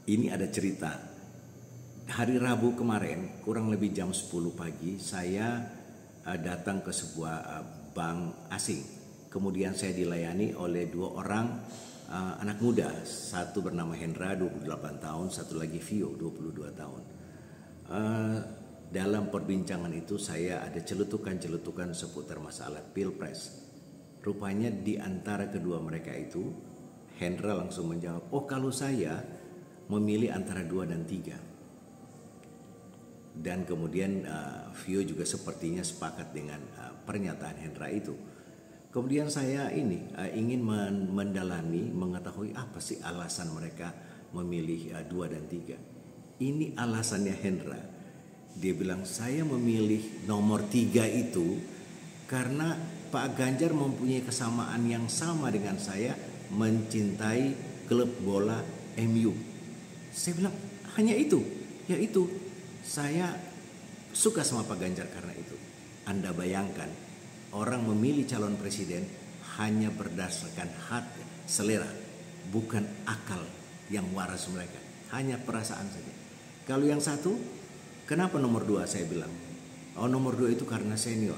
Ini ada cerita. Hari Rabu kemarin, kurang lebih jam 10 pagi, saya datang ke sebuah bank asing. Kemudian saya dilayani oleh dua orang anak muda. Satu bernama Hendra, 28 tahun, satu lagi Vio, 22 tahun. Dalam perbincangan itu saya ada celetukan-celetukan seputar masalah Pilpres. Rupanya di antara kedua mereka itu, Hendra langsung menjawab, oh kalau saya memilih antara 2 dan 3. Dan kemudian Vio juga sepertinya sepakat dengan pernyataan Hendra itu. Kemudian saya ingin mendalami, mengetahui apa sih alasan mereka memilih 2 dan 3. Ini alasannya Hendra. Dia bilang saya memilih nomor 3 itu karena Pak Ganjar mempunyai kesamaan yang sama dengan saya mencintai klub bola MU. Saya bilang hanya itu, yaitu saya suka sama Pak Ganjar karena itu. Anda bayangkan orang memilih calon presiden hanya berdasarkan hati, selera, bukan akal yang waras mereka, hanya perasaan saja. Kalau yang satu, kenapa nomor 2 saya bilang? Oh nomor 2 itu karena senior.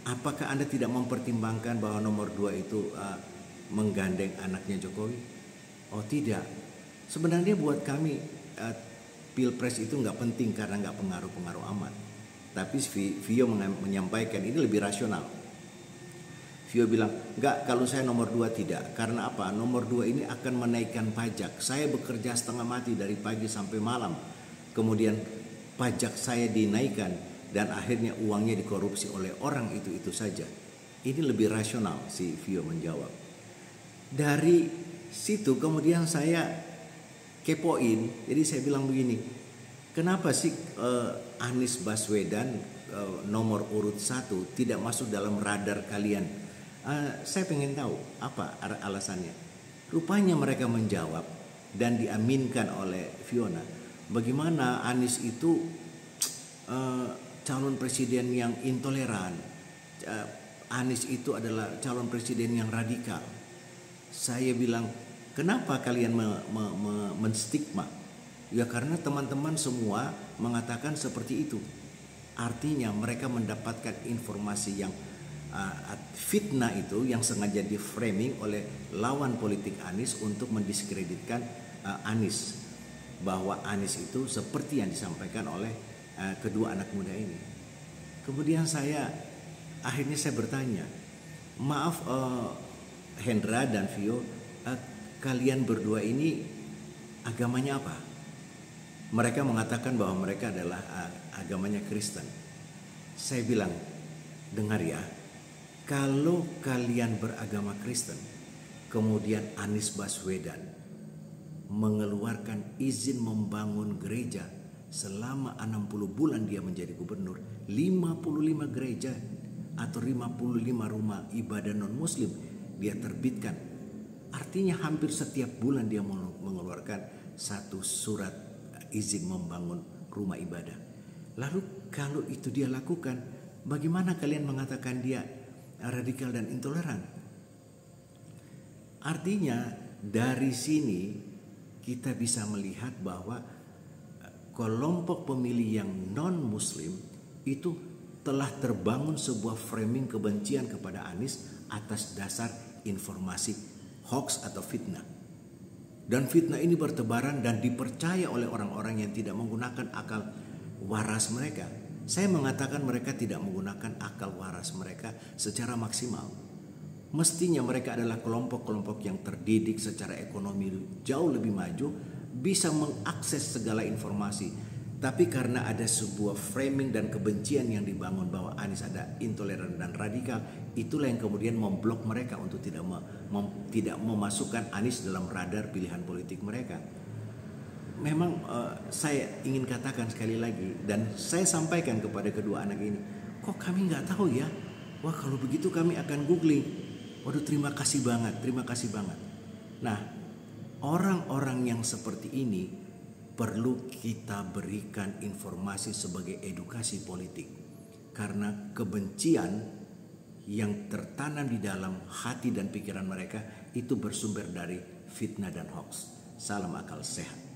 Apakah Anda tidak mempertimbangkan bahwa nomor 2 itu menggandeng anaknya Jokowi? Oh tidak. Sebenarnya buat kami Pilpres itu nggak penting karena nggak pengaruh-pengaruh amat. Tapi Vio menyampaikan ini lebih rasional. Vio bilang, enggak, kalau saya nomor 2 tidak. Karena apa? Nomor 2 ini akan menaikkan pajak. Saya bekerja setengah mati dari pagi sampai malam. Kemudian pajak saya dinaikkan dan akhirnya uangnya dikorupsi oleh orang itu saja. Ini lebih rasional, si Vio menjawab. Dari situ kemudian saya kepoin. Jadi saya bilang begini, kenapa sih Anies Baswedan nomor urut 1 tidak masuk dalam radar kalian? Saya pengen tahu apa alasannya. Rupanya mereka menjawab dan diaminkan oleh Fiona. Bagaimana Anies itu calon presiden yang intoleran. Anies itu adalah calon presiden yang radikal. Saya bilang, kenapa kalian menstigma? Ya karena teman-teman semua mengatakan seperti itu. Artinya mereka mendapatkan informasi yang fitnah itu yang sengaja di-framing oleh lawan politik Anies untuk mendiskreditkan Anies. Bahwa Anies itu seperti yang disampaikan oleh kedua anak muda ini. Kemudian akhirnya saya bertanya, maaf Hendra dan Vio, kalian berdua ini agamanya apa? Mereka mengatakan bahwa mereka adalah agamanya Kristen. Saya bilang, dengar ya, kalau kalian beragama Kristen, kemudian Anies Baswedan mengeluarkan izin membangun gereja selama 60 bulan dia menjadi gubernur, 55 gereja atau 55 rumah ibadah non-muslim dia terbitkan. Artinya hampir setiap bulan dia mengeluarkan satu surat izin membangun rumah ibadah. Lalu kalau itu dia lakukan, bagaimana kalian mengatakan dia radikal dan intoleran? Artinya dari sini kita bisa melihat bahwa kelompok pemilih yang non-muslim itu telah terbangun sebuah framing kebencian kepada Anies atas dasar informasi hoax atau fitnah. Dan fitnah ini bertebaran dan dipercaya oleh orang-orang yang tidak menggunakan akal waras mereka. Saya mengatakan mereka tidak menggunakan akal waras mereka secara maksimal. Mestinya mereka adalah kelompok-kelompok yang terdidik secara ekonomi jauh lebih maju, bisa mengakses segala informasi. Tapi karena ada sebuah framing dan kebencian yang dibangun bahwa Anies ada intoleran dan radikal, itulah yang kemudian memblok mereka untuk tidak memasukkan Anies dalam radar pilihan politik mereka. Memang saya ingin katakan sekali lagi, dan saya sampaikan kepada kedua anak ini, kok kami nggak tahu ya? Wah kalau begitu kami akan googling. Waduh terima kasih banget. Nah orang-orang yang seperti ini perlu kita berikan informasi sebagai edukasi politik. Karena kebencian yang tertanam di dalam hati dan pikiran mereka itu bersumber dari fitnah dan hoax. Salam akal sehat.